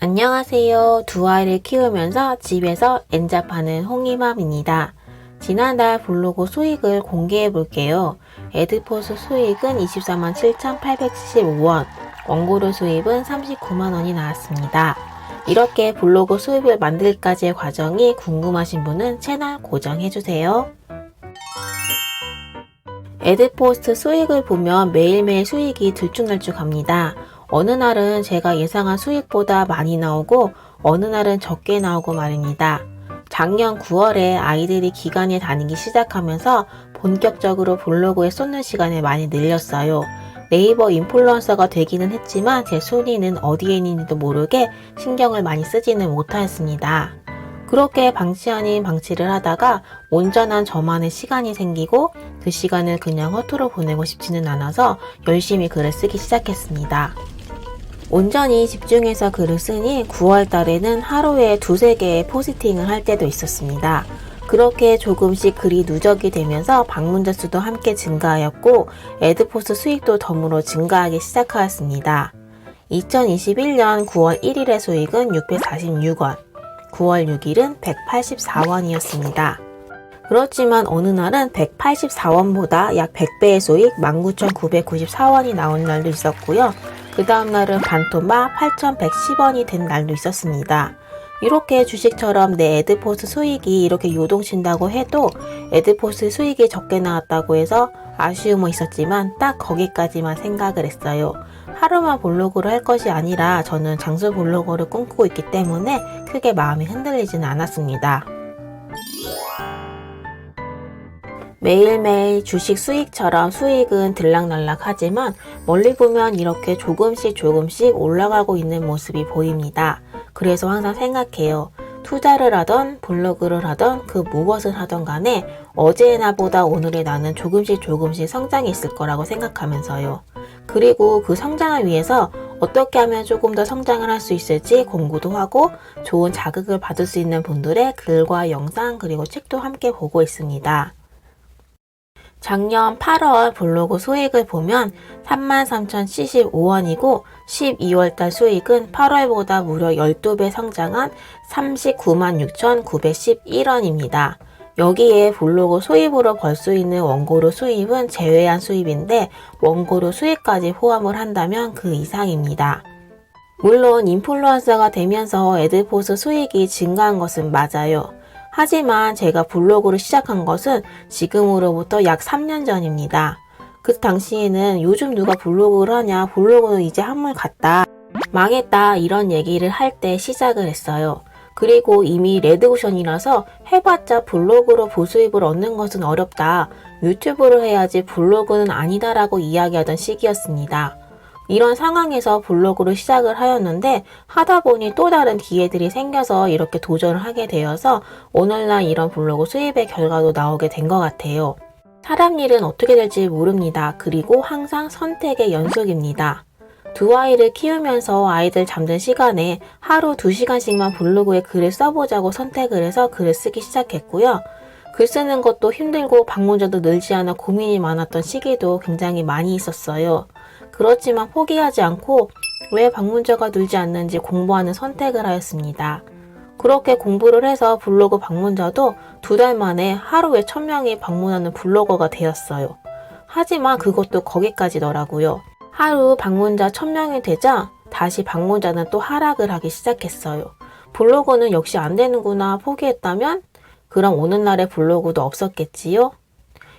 안녕하세요. 두 아이를 키우면서 집에서 엔잡하는 홍이맘입니다. 지난달 블로그 수익을 공개해 볼게요. 에드포스 수익은 24만 7,875원, 원고료 수입은 39만 원이 나왔습니다. 이렇게 블로그 수입을 만들기까지의 과정이 궁금하신 분은 채널 고정해주세요. 에드포스트 수익을 보면 매일매일 수익이 들쭉날쭉합니다. 어느 날은 제가 예상한 수익보다 많이 나오고 어느 날은 적게 나오고 말입니다. 작년 9월에 아이들이 기간에 다니기 시작하면서 본격적으로 블로그에 쏟는 시간을 많이 늘렸어요. 네이버 인플루언서가 되기는 했지만 제 순위는 어디에 있는지도 모르게 신경을 많이 쓰지는 못하였습니다. 그렇게 방치 아닌 방치를 하다가 온전한 저만의 시간이 생기고 그 시간을 그냥 허투루 보내고 싶지는 않아서 열심히 글을 쓰기 시작했습니다. 온전히 집중해서 글을 쓰니 9월 달에는 하루에 2~3개의 포스팅을 할 때도 있었습니다. 그렇게 조금씩 글이 누적이 되면서 방문자 수도 함께 증가하였고 에드포스 수익도 덤으로 증가하기 시작하였습니다. 2021년 9월 1일의 수익은 646원, 9월 6일은 184원이었습니다. 그렇지만 어느 날은 184원보다 약 100배의 수익 19,994원이 나온 날도 있었고요. 그 다음 날은 반토막 8,110원이 된 날도 있었습니다. 이렇게 주식처럼 내 에드포스 수익이 이렇게 요동친다고 해도 에드포스 수익이 적게 나왔다고 해서 아쉬움은 있었지만 딱 거기까지만 생각을 했어요. 하루만 블로그를 할 것이 아니라 저는 장수 블로거를 꿈꾸고 있기 때문에 크게 마음이 흔들리지는 않았습니다. 매일매일 주식 수익처럼 수익은 들락날락하지만 멀리 보면 이렇게 조금씩 올라가고 있는 모습이 보입니다. 그래서 항상 생각해요. 투자를 하던 블로그를 하던 그 무엇을 하던 간에 어제의 나보다 오늘의 나는 조금씩 성장이 있을 거라고 생각하면서요. 그리고 그 성장을 위해서 어떻게 하면 조금 더 성장을 할 수 있을지 공부도 하고 좋은 자극을 받을 수 있는 분들의 글과 영상 그리고 책도 함께 보고 있습니다. 작년 8월 블로그 수익을 보면 33,075원이고 12월달 수익은 8월보다 무려 12배 성장한 396,911원입니다. 여기에 블로그 수입으로 벌 수 있는 원고료 수입은 제외한 수입인데 원고료 수익까지 포함을 한다면 그 이상입니다. 물론 인플루언서가 되면서 에드포스 수익이 증가한 것은 맞아요. 하지만 제가 블로그를 시작한 것은 지금으로부터 약 3년 전입니다. 그 당시에는 요즘 누가 블로그를 하냐, 블로그는 이제 한물 갔다, 망했다 이런 얘기를 할 때 시작을 했어요. 그리고 이미 레드오션이라서 해봤자 블로그로 부수입을 얻는 것은 어렵다, 유튜브를 해야지 블로그는 아니다라고 이야기하던 시기였습니다. 이런 상황에서 블로그를 시작을 하였는데 하다 보니 또 다른 기회들이 생겨서 이렇게 도전을 하게 되어서 오늘날 이런 블로그 수입의 결과도 나오게 된 것 같아요. 사람 일은 어떻게 될지 모릅니다. 그리고 항상 선택의 연속입니다. 두 아이를 키우면서 아이들 잠든 시간에 하루 2시간씩만 블로그에 글을 써보자고 선택을 해서 글을 쓰기 시작했고요. 글 쓰는 것도 힘들고 방문자도 늘지 않아 고민이 많았던 시기도 굉장히 많이 있었어요. 그렇지만 포기하지 않고 왜 방문자가 늘지 않는지 공부하는 선택을 하였습니다. 그렇게 공부를 해서 블로그 방문자도 2달 만에 하루에 1,000명이 방문하는 블로거가 되었어요. 하지만 그것도 거기까지더라고요. 하루 방문자 1,000명이 되자 다시 방문자는 또 하락을 하기 시작했어요. 블로그는 역시 안 되는구나 포기했다면 그럼 오늘날의 블로그도 없었겠지요?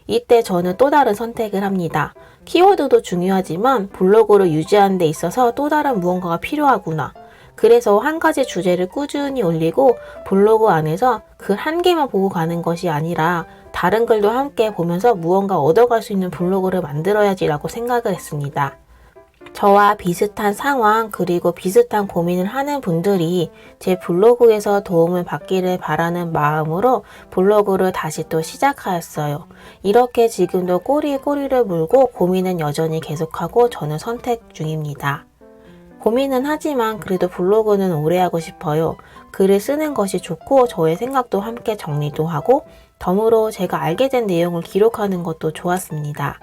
이때 저는 또 다른 선택을 합니다. 키워드도 중요하지만 블로그를 유지하는 데 있어서 또 다른 무언가가 필요하구나. 그래서 한 가지 주제를 꾸준히 올리고 블로그 안에서 글 한 개만 보고 가는 것이 아니라 다른 글도 함께 보면서 무언가 얻어갈 수 있는 블로그를 만들어야지라고 생각을 했습니다. 저와 비슷한 상황 그리고 비슷한 고민을 하는 분들이 제 블로그에서 도움을 받기를 바라는 마음으로 블로그를 다시 또 시작하였어요. 이렇게 지금도 꼬리를 물고 고민은 여전히 계속하고 저는 선택 중입니다. 고민은 하지만 그래도 블로그는 오래 하고 싶어요. 글을 쓰는 것이 좋고 저의 생각도 함께 정리도 하고 덤으로 제가 알게 된 내용을 기록하는 것도 좋았습니다.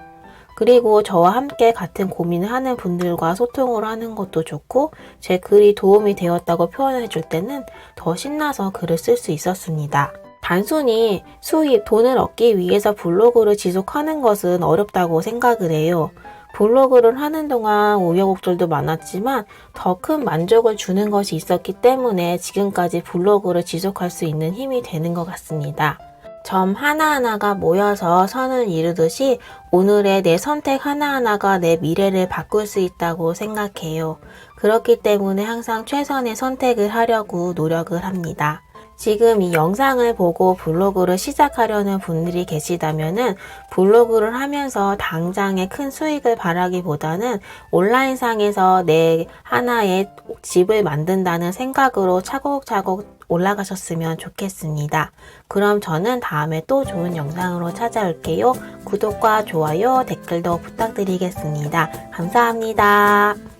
그리고 저와 함께 같은 고민을 하는 분들과 소통을 하는 것도 좋고 제 글이 도움이 되었다고 표현해 줄 때는 더 신나서 글을 쓸 수 있었습니다. 단순히 수입, 돈을 얻기 위해서 블로그를 지속하는 것은 어렵다고 생각을 해요. 블로그를 하는 동안 우여곡절도 많았지만 더 큰 만족을 주는 것이 있었기 때문에 지금까지 블로그를 지속할 수 있는 힘이 되는 것 같습니다. 점 하나하나가 모여서 선을 이루듯이 오늘의 내 선택 하나하나가 내 미래를 바꿀 수 있다고 생각해요. 그렇기 때문에 항상 최선의 선택을 하려고 노력을 합니다. 지금 이 영상을 보고 블로그를 시작하려는 분들이 계시다면은 블로그를 하면서 당장의 큰 수익을 바라기보다는 온라인상에서 내 하나의 집을 만든다는 생각으로 차곡차곡 올라가셨으면 좋겠습니다. 그럼 저는 다음에 또 좋은 영상으로 찾아올게요. 구독과 좋아요, 댓글도 부탁드리겠습니다. 감사합니다.